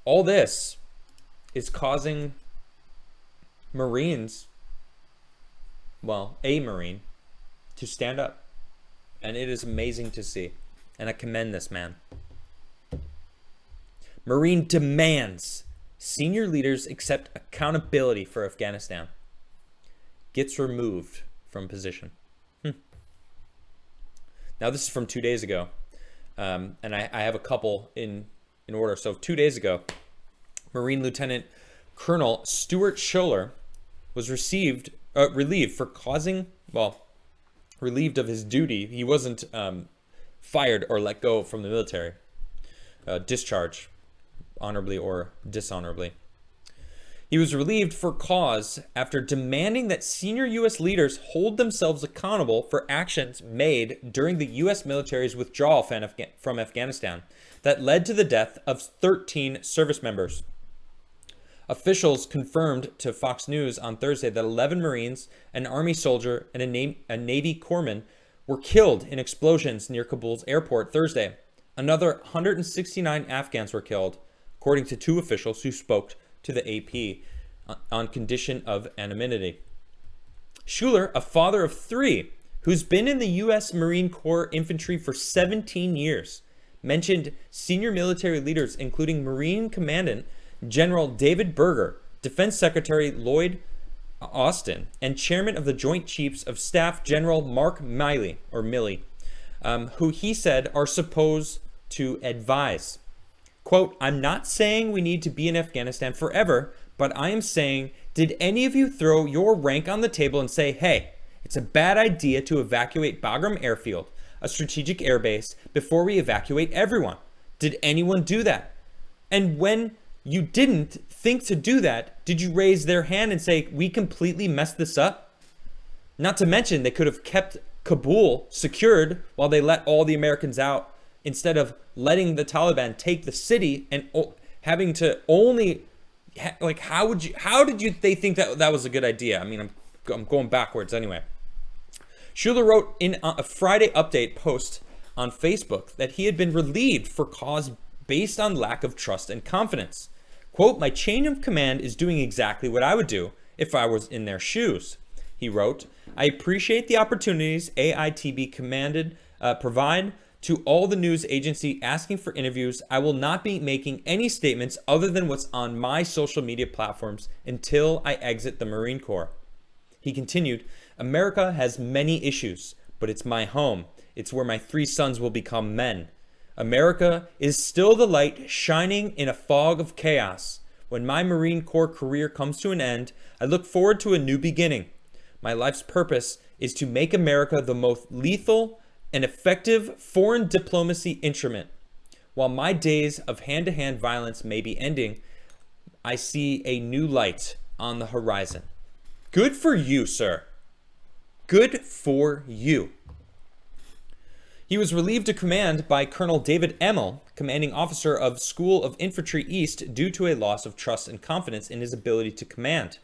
All this is causing Marines, well, a Marine, to stand up. And it is amazing to see. And I commend this man. Marine demands senior leaders accept accountability for Afghanistan. Gets removed from position. Now, this is from 2 days ago. And I have a couple in order. So 2 days ago, Marine Lieutenant Colonel Stuart Scholler was relieved for causing, relieved of his duty. He wasn't fired or let go from the military. Discharged, honorably or dishonorably. He was relieved for cause after demanding that senior U.S. leaders hold themselves accountable for actions made during the U.S. military's withdrawal from Afghanistan that led to the death of 13 service members. Officials confirmed to Fox News on Thursday that 11 Marines, an Army soldier, and a Navy corpsman were killed in explosions near Kabul's airport Thursday. Another 169 Afghans were killed, according to two officials who spoke to the AP on condition of anonymity. Schuler, a father of three, who's been in the U.S. Marine Corps infantry for 17 years, mentioned senior military leaders including Marine Commandant General David Berger, Defense Secretary Lloyd Austin, and Chairman of the Joint Chiefs of Staff General Mark Milley, who he said are supposed to advise. Quote, "I'm not saying we need to be in Afghanistan forever, but I am saying, did any of you throw your rank on the table and say, hey, it's a bad idea to evacuate Bagram Airfield, a strategic airbase, before we evacuate everyone? Did anyone do that? And when you didn't think to do that, did you raise their hand and say, we completely messed this up? Not to mention, they could have kept Kabul secured while they let all the Americans out, instead of letting the Taliban take the city and having to only, like, how did they think that was a good idea? I mean, I'm going backwards anyway. Schuler wrote in a Friday update post on Facebook that he had been relieved for cause based on lack of trust and confidence. Quote, "My chain of command is doing exactly what I would do if I was in their shoes," he wrote. "I appreciate the opportunities AITB provide to all the news agency asking for interviews. I will not be making any statements other than what's on my social media platforms until I exit the Marine Corps." He continued, "America has many issues, but it's my home. It's where my 3 sons will become men. America is still the light shining in a fog of chaos. When my Marine Corps career comes to an end, I look forward to a new beginning. My life's purpose is to make America the most lethal and effective foreign diplomacy instrument. While my days of hand-to-hand violence may be ending, I see a new light on the horizon." Good for you, sir. Good for you. He was relieved of command by Colonel David Emmel, commanding officer of School of Infantry East, due to a loss of trust and confidence in his ability to command.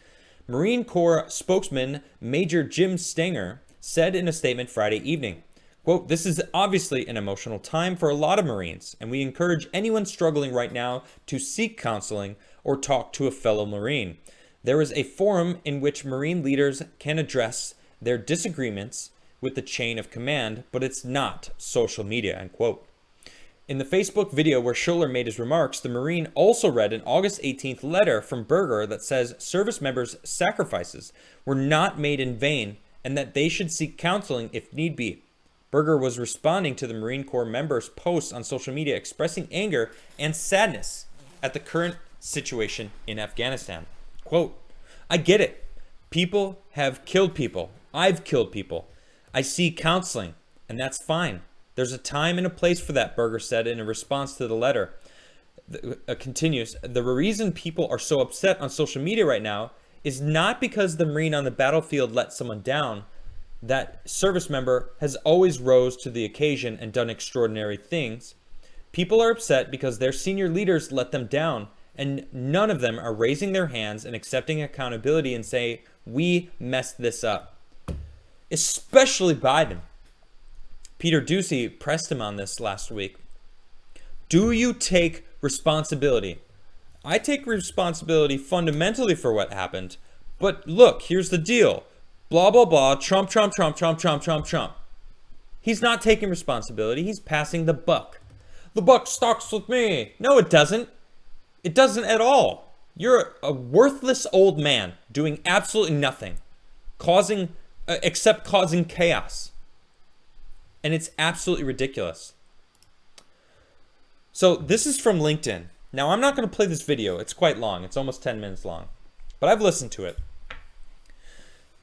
Marine Corps spokesman Major Jim Stenger said in a statement Friday evening, quote, "This is obviously an emotional time for a lot of Marines, and we encourage anyone struggling right now to seek counseling or talk to a fellow Marine. There is a forum in which Marine leaders can address their disagreements with the chain of command, but it's not social media," end quote. In the Facebook video where Schuler made his remarks, the Marine also read an August 18th letter from Berger that says service members' sacrifices were not made in vain and that they should seek counseling if need be. Berger was responding to the Marine Corps members' posts on social media expressing anger and sadness at the current situation in Afghanistan. Quote, "I get it. People have killed people. I've killed people. I seek counseling, and that's fine. There's a time and a place for that," Berger said in a response to the letter. Continues, "The reason people are so upset on social media right now is not because the Marine on the battlefield let someone down. That service member has always rose to the occasion and done extraordinary things. People are upset because their senior leaders let them down, and none of them are raising their hands and accepting accountability and say, we messed this up." Especially Biden. Peter Doocy pressed him on this last week. Do you take responsibility I take responsibility fundamentally for what happened. But look, here's the deal. Blah, blah, blah. Trump, Trump, Trump, Trump, Trump, Trump, Trump. He's not taking responsibility. He's passing the buck. The buck stops with me. No, it doesn't. It doesn't at all. You're a worthless old man doing absolutely nothing, except causing chaos. And it's absolutely ridiculous. So this is from LinkedIn. Now, I'm not going to play this video. It's quite long. It's almost 10 minutes long. But I've listened to it.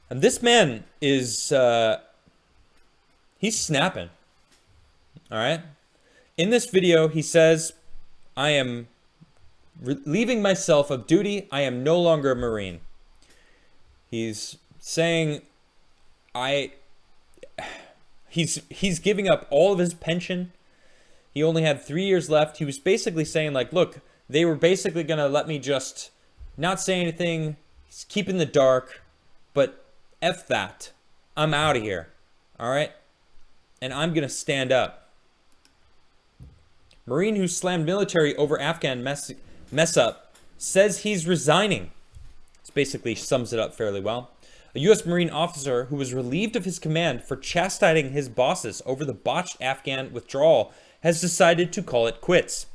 And this man is, he's snapping. All right? In this video, he says, I am relieving myself of duty. I am no longer a Marine. He's saying, he's giving up all of his pension. He only had 3 years left. He was basically saying, like, look, they were basically going to let me just not say anything, keep in the dark, but F that. I'm out of here. All right? And I'm going to stand up. Marine who slammed military over Afghan mess up says he's resigning. This basically sums it up fairly well. A U.S. Marine officer who was relieved of his command for chastising his bosses over the botched Afghan withdrawal has decided to call it quits.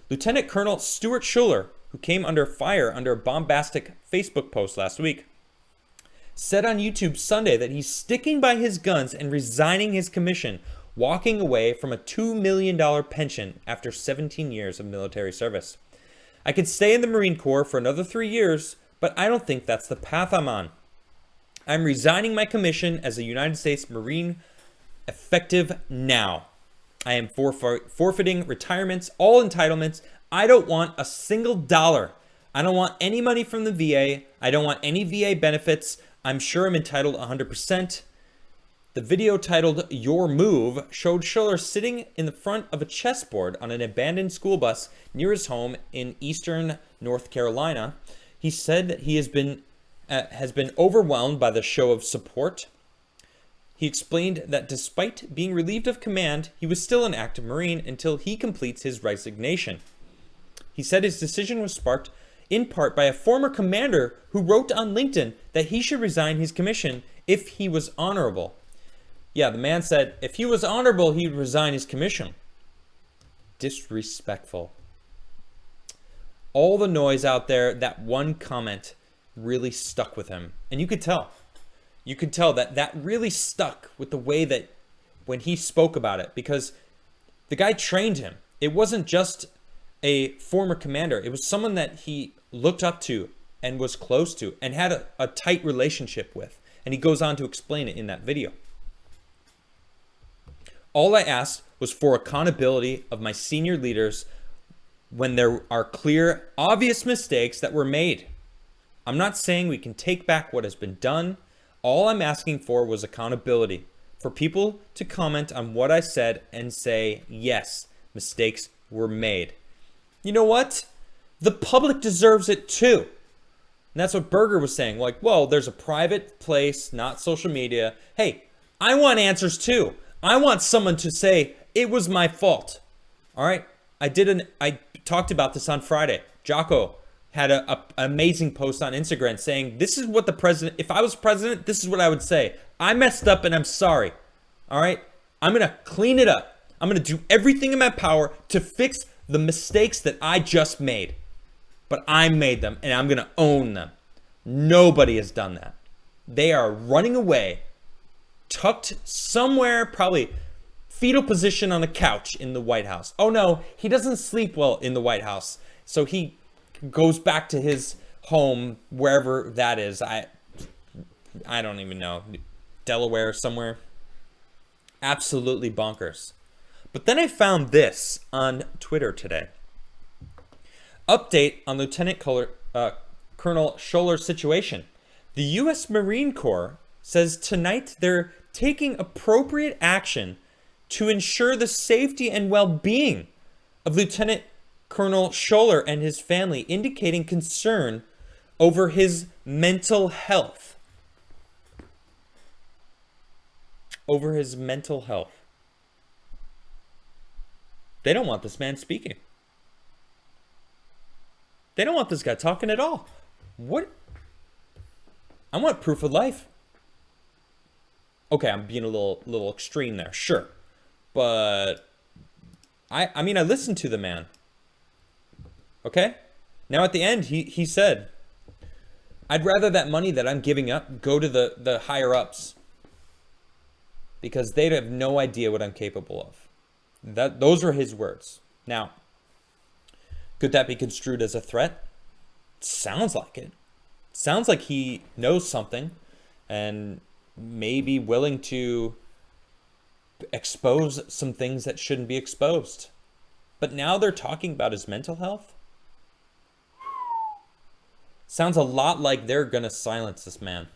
Lieutenant Colonel Stuart Schuller, who came under fire under a bombastic Facebook post last week, said on YouTube Sunday that he's sticking by his guns and resigning his commission, walking away from a $2 million pension after 17 years of military service. I could stay in the Marine Corps for another 3 years, but I don't think that's the path I'm on. I'm resigning my commission as a United States Marine effective now. I am forfeiting retirements, all entitlements. I don't want a single dollar. I don't want any money from the VA. I don't want any VA benefits. I'm sure I'm entitled 100%. The video titled Your Move showed Schuller sitting in the front of a chessboard on an abandoned school bus near his home in eastern North Carolina. He said that he has been overwhelmed by the show of support. He explained that despite being relieved of command, he was still an active Marine until he completes his resignation. He said his decision was sparked in part by a former commander who wrote on LinkedIn that he should resign his commission if he was honorable. Yeah, the man said if he was honorable, he would resign his commission. Disrespectful. All the noise out there, that one comment really stuck with him. And you could tell. You could tell that that really stuck with the way that when he spoke about it, because the guy trained him. It wasn't just a former commander. It was someone that he looked up to and was close to and had a tight relationship with. And he goes on to explain it in that video. All I asked was for accountability of my senior leaders when there are clear, obvious mistakes that were made. I'm not saying we can take back what has been done. All I'm asking for was accountability, for people to comment on what I said and say, yes, mistakes were made. You know what? The public deserves it too. And that's what Berger was saying. Like, well, there's a private place, not social media. Hey, I want answers too. I want someone to say, it was my fault. All right? I talked about this on Friday. Jocko had an amazing post on Instagram saying, this is what the president, if I was president, this is what I would say. I messed up and I'm sorry. All right? I'm going to clean it up. I'm going to do everything in my power to fix the mistakes that I just made. But I made them and I'm going to own them. Nobody has done that. They are running away, tucked somewhere, probably fetal position on a couch in the White House. Oh no, he doesn't sleep well in the White House. So he goes back to his home, wherever that is. I don't even know. Delaware somewhere. Absolutely bonkers. But then I found this on Twitter today. Update on Lieutenant Colonel Schuller's situation. The U.S. Marine Corps says tonight they're taking appropriate action to ensure the safety and well-being of Lieutenant Colonel Schuller and his family, indicating concern over his mental health. Over his mental health. They don't want this man speaking. They don't want this guy talking at all. What? I want proof of life. Okay, I'm being a little extreme there, sure. But I mean, I listened to the man. Okay? Now at the end, he said, I'd rather that money that I'm giving up go to the higher ups, because they'd have no idea what I'm capable of. Those are his words. Now, could that be construed as a threat? Sounds like it. Sounds like he knows something and may be willing to expose some things that shouldn't be exposed. But now they're talking about his mental health. Sounds a lot like they're going to silence this man.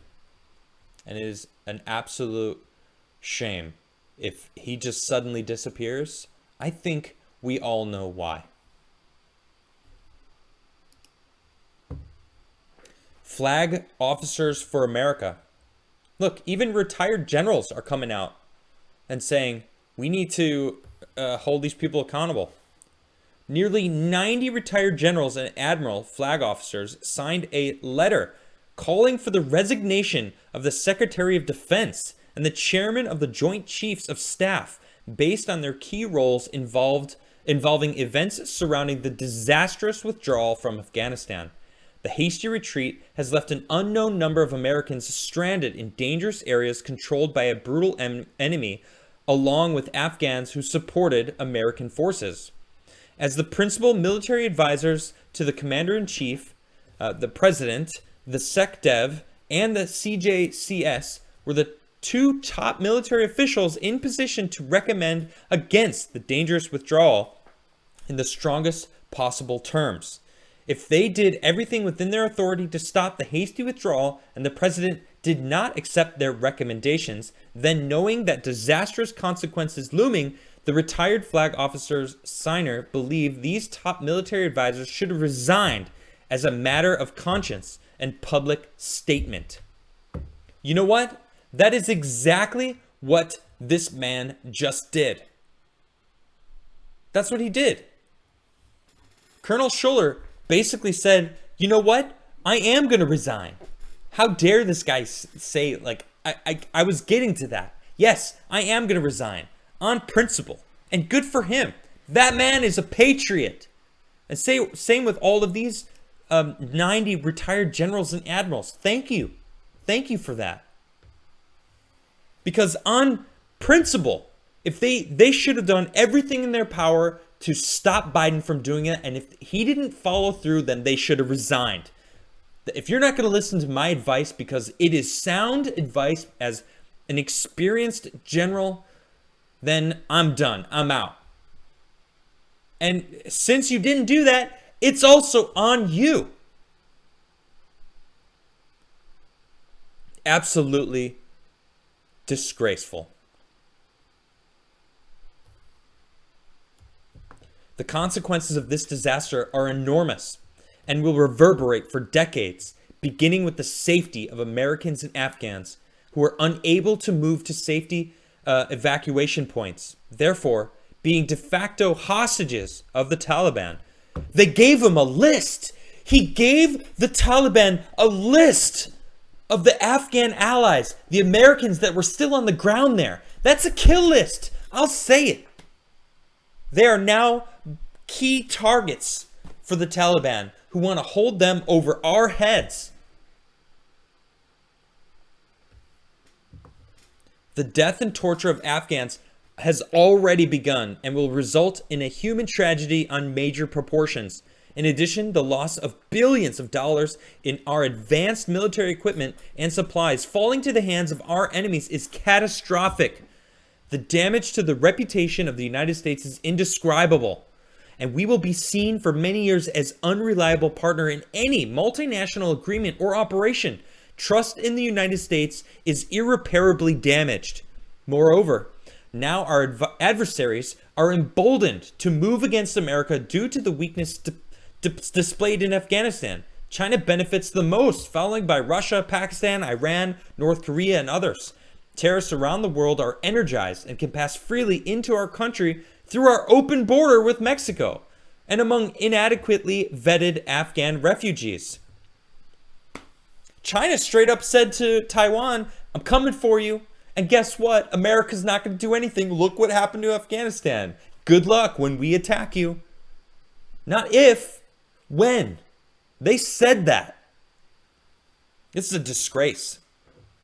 And it is an absolute shame if he just suddenly disappears. I think we all know why. Flag Officers for America. Look, even retired generals are coming out and saying, we need to hold these people accountable. Nearly 90 retired generals and admiral flag officers signed a letter calling for the resignation of the Secretary of Defense and the chairman of the Joint Chiefs of Staff based on their key roles involving events surrounding the disastrous withdrawal from Afghanistan. The hasty retreat has left an unknown number of Americans stranded in dangerous areas controlled by a brutal enemy, along with Afghans who supported American forces. As the principal military advisors to the commander-in-chief, the president, the SecDev, and the CJCS were the two top military officials in position to recommend against the dangerous withdrawal in the strongest possible terms. If they did everything within their authority to stop the hasty withdrawal and the president did not accept their recommendations, then knowing that disastrous consequences looming, the retired flag officer's signer believed these top military advisors should have resigned as a matter of conscience and public statement. You know what? That is exactly what this man just did. That's what he did. Colonel Scholler basically said, you know what? I am going to resign. How dare this guy say, like, I was getting to that. Yes, I am going to resign on principle, and good for him. That man is a patriot. And same with all of these 90 retired generals and admirals. Thank you. Thank you for that. Because on principle, if they should have done everything in their power to stop Biden from doing it, and if he didn't follow through, then they should have resigned. If you're not going to listen to my advice because it is sound advice as an experienced general, then I'm done. I'm out. And since you didn't do that, it's also on you. Absolutely disgraceful. The consequences of this disaster are enormous and will reverberate for decades, beginning with the safety of Americans and Afghans who are unable to move to safety evacuation points, therefore being de facto hostages of the Taliban. They gave him a list. He gave the Taliban a list of the Afghan allies, the Americans that were still on the ground there. That's a kill list. I'll say it. They are now key targets for the Taliban who want to hold them over our heads. The death and torture of Afghans has already begun and will result in a human tragedy on major proportions. In addition, the loss of billions of dollars in our advanced military equipment and supplies falling to the hands of our enemies is catastrophic. The damage to the reputation of the United States is indescribable, and we will be seen for many years as unreliable partner in any multinational agreement or operation. Trust in the United States is irreparably damaged. Moreover, now our adversaries are emboldened to move against America due to the weakness displayed in Afghanistan. China benefits the most, followed by Russia, Pakistan, Iran, North Korea, and others. Terrorists around the world are energized and can pass freely into our country through our open border with Mexico. and among inadequately vetted Afghan refugees. China straight up said to Taiwan, I'm coming for you. And guess what? America's not going to do anything. Look what happened to Afghanistan. Good luck when we attack you. Not if, when. They said that. This is a disgrace.